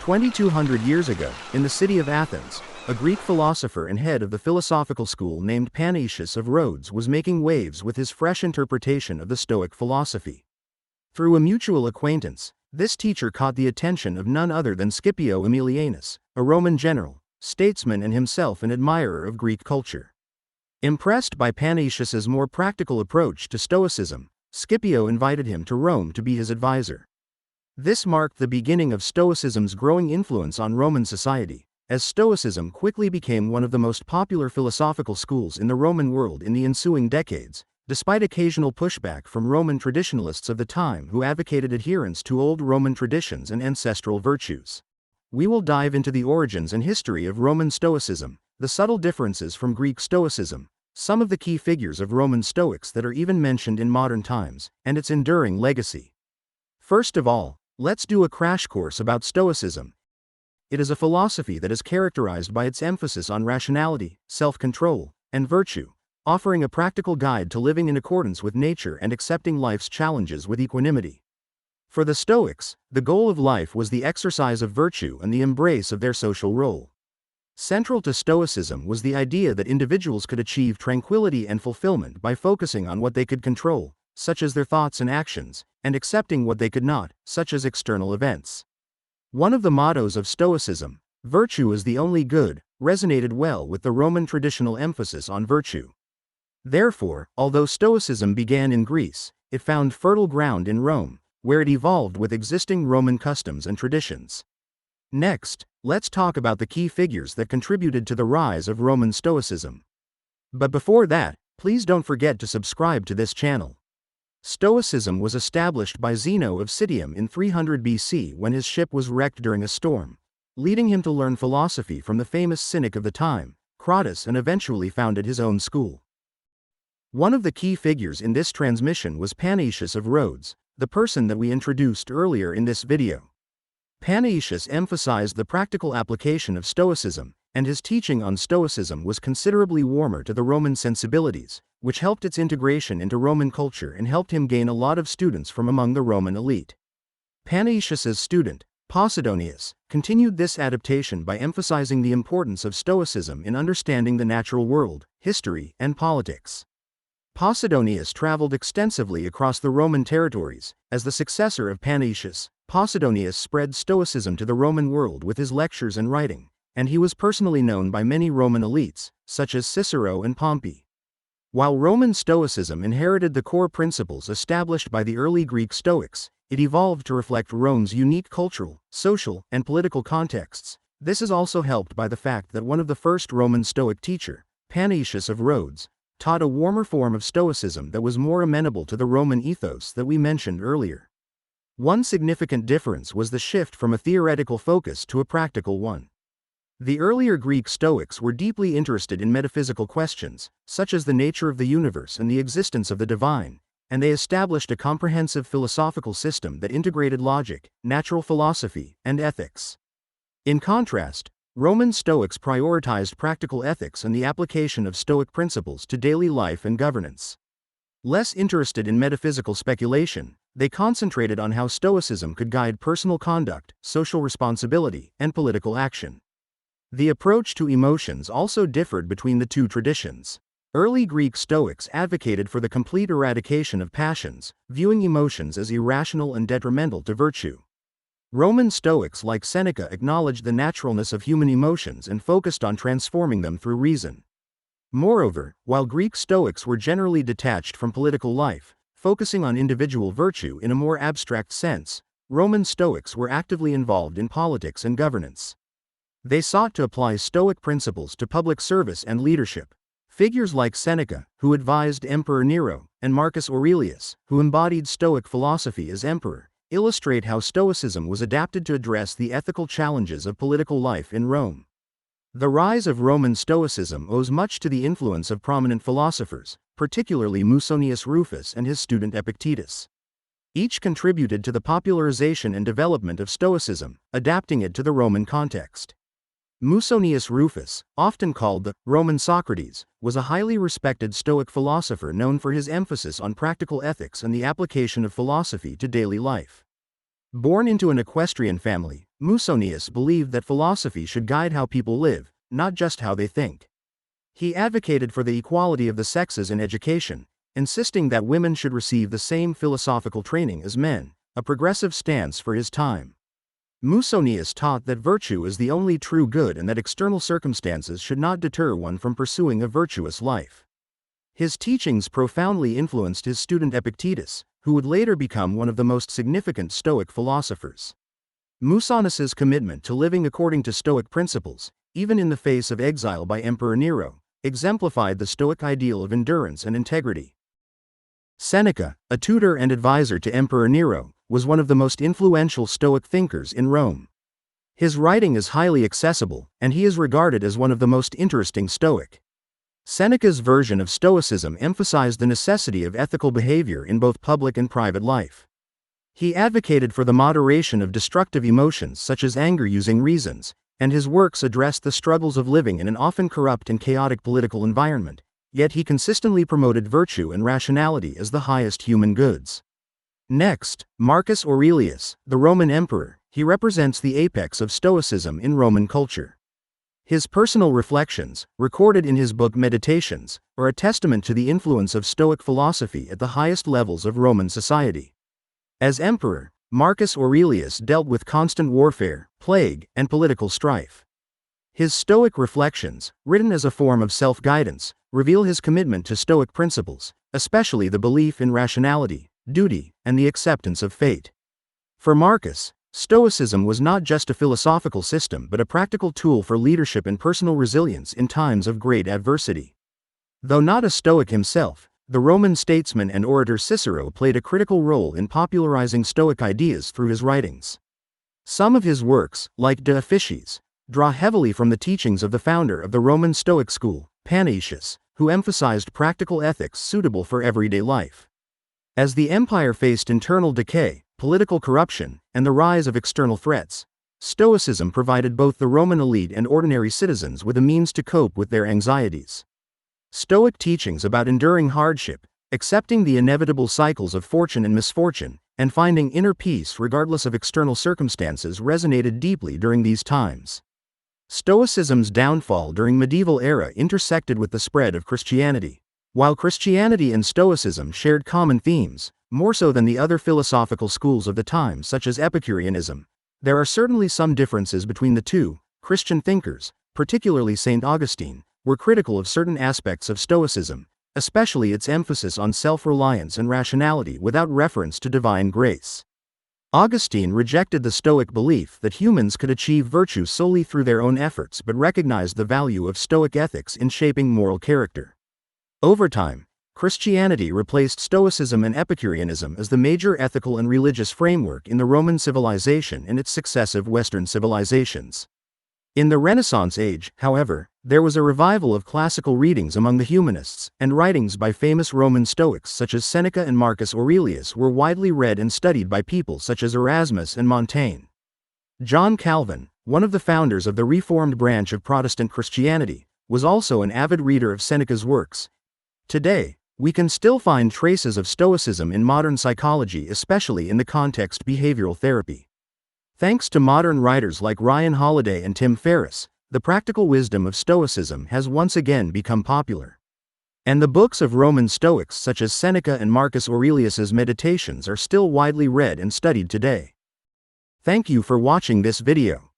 2,200 years ago, in the city of Athens, a Greek philosopher and head of the philosophical school named Panaetius of Rhodes was making waves with his fresh interpretation of the Stoic philosophy. Through a mutual acquaintance, this teacher caught the attention of none other than Scipio Aemilianus, a Roman general, statesman and himself an admirer of Greek culture. Impressed by Panaetius's more practical approach to Stoicism, Scipio invited him to Rome to be his advisor. This marked the beginning of Stoicism's growing influence on Roman society, as Stoicism quickly became one of the most popular philosophical schools in the Roman world in the ensuing decades, despite occasional pushback from Roman traditionalists of the time who advocated adherence to old Roman traditions and ancestral virtues. We will dive into the origins and history of Roman Stoicism, the subtle differences from Greek Stoicism, some of the key figures of Roman Stoics that are even mentioned in modern times, and its enduring legacy. First of all, let's do a crash course about Stoicism. It is a philosophy that is characterized by its emphasis on rationality, self-control, and virtue, offering a practical guide to living in accordance with nature and accepting life's challenges with equanimity. For the Stoics, the goal of life was the exercise of virtue and the embrace of their social role. Central to Stoicism was the idea that individuals could achieve tranquility and fulfillment by focusing on what they could control, such as their thoughts and actions, and accepting what they could not, such as external events. One of the mottos of Stoicism, "Virtue is the only good," resonated well with the Roman traditional emphasis on virtue. Therefore, although Stoicism began in Greece, it found fertile ground in Rome, where it evolved with existing Roman customs and traditions. Next, let's talk about the key figures that contributed to the rise of Roman Stoicism. But before that, please don't forget to subscribe to this channel. Stoicism was established by Zeno of Citium in 300 BC when his ship was wrecked during a storm, leading him to learn philosophy from the famous cynic of the time, Crates, and eventually founded his own school. One of the key figures in this transmission was Panaetius of Rhodes, the person that we introduced earlier in this video. Panaetius emphasized the practical application of Stoicism, and his teaching on Stoicism was considerably warmer to the Roman sensibilities, which helped its integration into Roman culture and helped him gain a lot of students from among the Roman elite. Panaetius's student, Posidonius, continued this adaptation by emphasizing the importance of Stoicism in understanding the natural world, history, and politics. Posidonius traveled extensively across the Roman territories. As the successor of Panaetius, Posidonius spread Stoicism to the Roman world with his lectures and writing, and he was personally known by many Roman elites, such as Cicero and Pompey. While Roman Stoicism inherited the core principles established by the early Greek Stoics, it evolved to reflect Rome's unique cultural, social, and political contexts. This is also helped by the fact that one of the first Roman Stoic teacher, Panaetius of Rhodes, taught a warmer form of Stoicism that was more amenable to the Roman ethos that we mentioned earlier. One significant difference was the shift from a theoretical focus to a practical one. The earlier Greek Stoics were deeply interested in metaphysical questions, such as the nature of the universe and the existence of the divine, and they established a comprehensive philosophical system that integrated logic, natural philosophy, and ethics. In contrast, Roman Stoics prioritized practical ethics and the application of Stoic principles to daily life and governance. Less interested in metaphysical speculation, they concentrated on how Stoicism could guide personal conduct, social responsibility, and political action. The approach to emotions also differed between the two traditions. Early Greek Stoics advocated for the complete eradication of passions, viewing emotions as irrational and detrimental to virtue. Roman Stoics like Seneca acknowledged the naturalness of human emotions and focused on transforming them through reason. Moreover, while Greek Stoics were generally detached from political life, focusing on individual virtue in a more abstract sense, Roman Stoics were actively involved in politics and governance. They sought to apply Stoic principles to public service and leadership. Figures like Seneca, who advised Emperor Nero, and Marcus Aurelius, who embodied Stoic philosophy as emperor, illustrate how Stoicism was adapted to address the ethical challenges of political life in Rome. The rise of Roman Stoicism owes much to the influence of prominent philosophers, particularly Musonius Rufus and his student Epictetus. Each contributed to the popularization and development of Stoicism, adapting it to the Roman context. Musonius Rufus, often called the Roman Socrates, was a highly respected Stoic philosopher known for his emphasis on practical ethics and the application of philosophy to daily life. Born into an equestrian family, Musonius believed that philosophy should guide how people live, not just how they think. He advocated for the equality of the sexes in education, insisting that women should receive the same philosophical training as men, a progressive stance for his time. Musonius taught that virtue is the only true good and that external circumstances should not deter one from pursuing a virtuous life. His teachings profoundly influenced his student Epictetus, who would later become one of the most significant Stoic philosophers. Musonius's commitment to living according to Stoic principles, even in the face of exile by Emperor Nero, exemplified the Stoic ideal of endurance and integrity. Seneca, a tutor and advisor to Emperor Nero, was one of the most influential Stoic thinkers in Rome. His writing is highly accessible, and he is regarded as one of the most interesting Stoic. Seneca's version of Stoicism emphasized the necessity of ethical behavior in both public and private life. He advocated for the moderation of destructive emotions such as anger using reasons, and his works addressed the struggles of living in an often corrupt and chaotic political environment, yet he consistently promoted virtue and rationality as the highest human goods. Next, Marcus Aurelius, the Roman emperor. He represents the apex of Stoicism in Roman culture. His personal reflections, recorded in his book Meditations, are a testament to the influence of Stoic philosophy at the highest levels of Roman society. As emperor, Marcus Aurelius dealt with constant warfare, plague, and political strife. His Stoic reflections, written as a form of self-guidance, reveal his commitment to Stoic principles, especially the belief in rationality, duty, and the acceptance of fate. For Marcus, Stoicism was not just a philosophical system but a practical tool for leadership and personal resilience in times of great adversity. Though not a Stoic himself, the Roman statesman and orator Cicero played a critical role in popularizing Stoic ideas through his writings. Some of his works, like De Officiis, draw heavily from the teachings of the founder of the Roman Stoic school, Panaetius, who emphasized practical ethics suitable for everyday life. As the empire faced internal decay, political corruption, and the rise of external threats, Stoicism provided both the Roman elite and ordinary citizens with a means to cope with their anxieties. Stoic teachings about enduring hardship, accepting the inevitable cycles of fortune and misfortune, and finding inner peace regardless of external circumstances resonated deeply during these times. Stoicism's downfall during medieval era intersected with the spread of Christianity. While Christianity and Stoicism shared common themes, more so than the other philosophical schools of the time such as Epicureanism, there are certainly some differences between the two. Christian thinkers, particularly St. Augustine, were critical of certain aspects of Stoicism, especially its emphasis on self-reliance and rationality without reference to divine grace. Augustine rejected the Stoic belief that humans could achieve virtue solely through their own efforts but recognized the value of Stoic ethics in shaping moral character. Over time, Christianity replaced Stoicism and Epicureanism as the major ethical and religious framework in the Roman civilization and its successive Western civilizations. In the Renaissance age, however, there was a revival of classical readings among the humanists, and writings by famous Roman Stoics such as Seneca and Marcus Aurelius were widely read and studied by people such as Erasmus and Montaigne. John Calvin, one of the founders of the Reformed branch of Protestant Christianity, was also an avid reader of Seneca's works. Today, we can still find traces of Stoicism in modern psychology, especially in the context behavioral therapy. Thanks to modern writers like Ryan Holiday and Tim Ferriss, the practical wisdom of Stoicism has once again become popular. And the books of Roman Stoics such as Seneca and Marcus Aurelius's Meditations are still widely read and studied today. Thank you for watching this video.